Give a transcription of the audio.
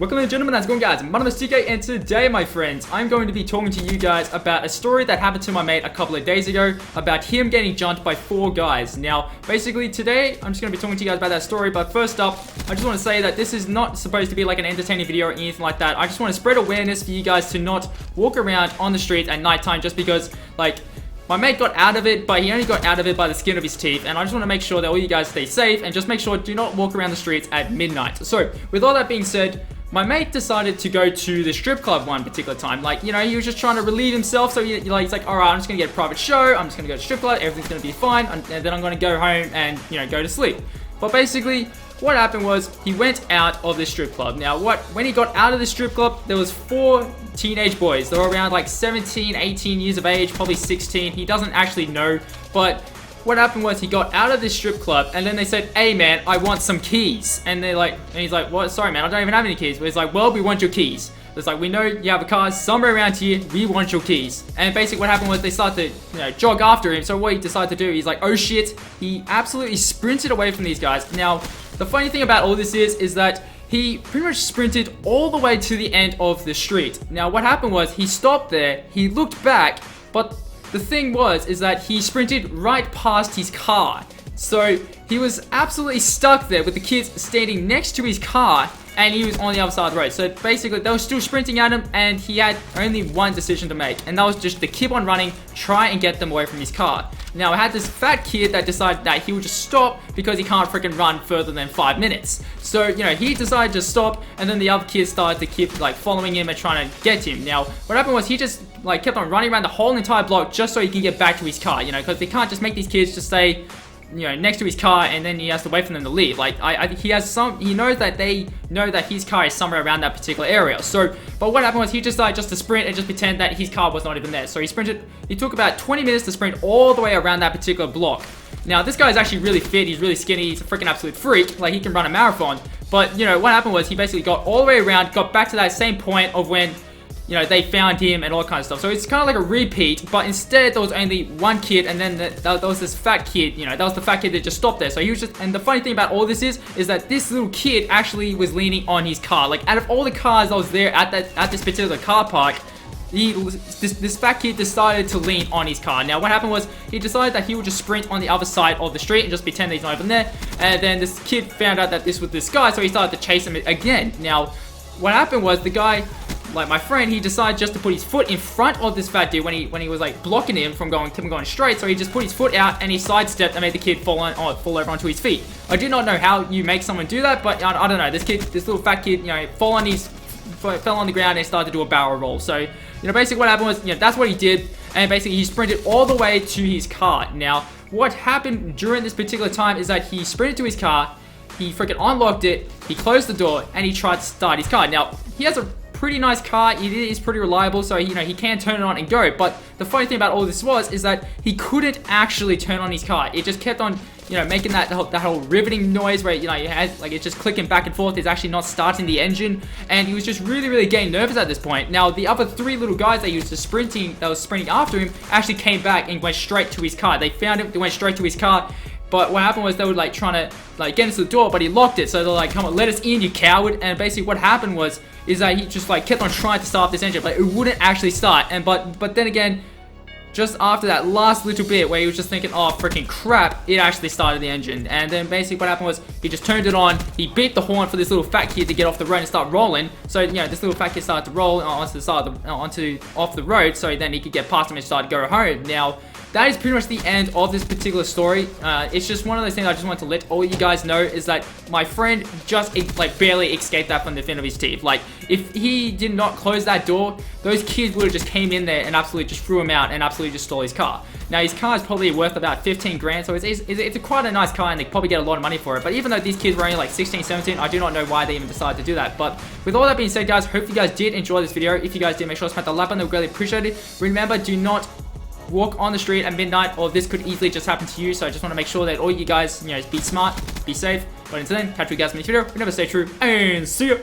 Welcome ladies and gentlemen, how's it going guys? My name is TK and today my friends, I'm going to be talking to you guys about a story that happened to my mate a couple of days ago about him getting jumped by 4 guys. Now, basically today, I'm just going to be talking to you guys about that story, but first up, I just want to say that this is not supposed to be like an entertaining video or anything like that. I just want to spread awareness for you guys to not walk around on the streets at nighttime just because, like, my mate got out of it, but he only got out of it by the skin of his teeth, and I just want to make sure that all you guys stay safe and just make sure do not walk around the streets at midnight. So, with all that being said, my mate decided to go to the strip club one particular time. Like, you know, he was just trying to relieve himself, so he's like, alright, I'm just going to get a private show, I'm just going to go to strip club, everything's going to be fine, and then I'm going to go home and, you know, go to sleep. But basically, what happened was, he went out of the strip club. Now, when he got out of the strip club, there was 4 teenage boys. They were around like 17, 18 years of age, probably 16. He doesn't actually know, but what happened was he got out of this strip club and then they said, hey man, I want some keys. And he's like, what? Sorry man, I don't even have any keys. But he's like, well, we want your keys. It's like, we know you have a car somewhere around here, we want your keys. And basically what happened was they started to, you know, jog after him. So what he decided to do, he's like, oh shit, he absolutely sprinted away from these guys. Now, the funny thing about all this is that he pretty much sprinted all the way to the end of the street. Now, what happened was he stopped there, he looked back, but the thing is that he sprinted right past his car. So he was absolutely stuck there with the kids standing next to his car and he was on the other side of the road. So basically they were still sprinting at him and he had only one decision to make, and that was just to keep on running, try and get them away from his car. Now I had this fat kid that decided that he would just stop because he can't freaking run further than 5 minutes. So, you know, he decided to stop and then the other kids started to keep like following him and trying to get him. Now what happened was he just like kept on running around the whole entire block just so he can get back to his car, you know, because they can't just make these kids just stay, you know, next to his car and then he has to wait for them to leave. Like, he knows that they know that his car is somewhere around that particular area. So, but what happened was he decided just to sprint and just pretend that his car was not even there. So he sprinted, he took about 20 minutes to sprint all the way around that particular block. Now, this guy is actually really fit, he's really skinny, he's a freaking absolute freak, like he can run a marathon. But, you know, what happened was he basically got all the way around, got back to that same point of when, you know, they found him and all kinds of stuff. So it's kind of like a repeat, but instead there was only one kid and then there was this fat kid, you know, that was the fat kid that just stopped there. So he was just, and the funny thing about all this is that this little kid actually was leaning on his car. Like, out of all the cars that was there at this particular car park, this fat kid decided to lean on his car. Now what happened was he decided that he would just sprint on the other side of the street and just pretend that he's not even there. And then this kid found out that this was this guy, so he started to chase him again. Now what happened was the guy, like my friend, he decided just to put his foot in front of this fat dude when he was like blocking him from going straight. So he just put his foot out and he sidestepped and made the kid fall over onto his feet. I do not know how you make someone do that, but I don't know. This little fat kid, you know, fell on the ground and he started to do a barrel roll. So, you know, basically what happened was, you know, that's what he did, and basically he sprinted all the way to his car. Now, what happened during this particular time is that he sprinted to his car, he freaking unlocked it, he closed the door, and he tried to start his car. Now, he has a pretty nice car, it is pretty reliable, so, you know, he can turn it on and go. But the funny thing about all this is that he couldn't actually turn on his car. It just kept on, you know, making that whole riveting noise where, you know, it's just clicking back and forth. It's actually not starting the engine, and he was just really getting nervous at this point. Now the other 3 little guys that was sprinting after him actually came back and went straight to his car. They found him, they went straight to his car. But what happened was they were like trying to like get into the door, but he locked it. So they're like, come on, let us in, you coward. And basically what happened is that he just like kept on trying to start this engine, but it wouldn't actually start. And but then again, just after that last little bit where he was just thinking, oh freaking crap, it actually started the engine. And then basically what happened was he just turned it on, he beat the horn for this little fat kid to get off the road and start rolling. So, you know, this little fat kid started to roll onto the side of off the road, so then he could get past him and start to go home. Now, that is pretty much the end of this particular story. It's just one of those things I just want to let all you guys know is that my friend just like barely escaped that from the fin of his teeth. Like, if he did not close that door, those kids would have just came in there and absolutely just threw him out and absolutely just stole his car. Now his car is probably worth about 15 grand, so it's quite a nice car and they probably get a lot of money for it. But even though these kids were only like 16, 17, I do not know why they even decided to do that. But with all that being said, guys, hope you guys did enjoy this video. If you guys did, make sure to smash the like button, I would greatly appreciate it. Remember, do not walk on the street at midnight, or this could easily just happen to you. So I just want to make sure that all you guys, you know, be smart, be safe. But until then, catch you guys in the next video. Remember, stay true and see ya.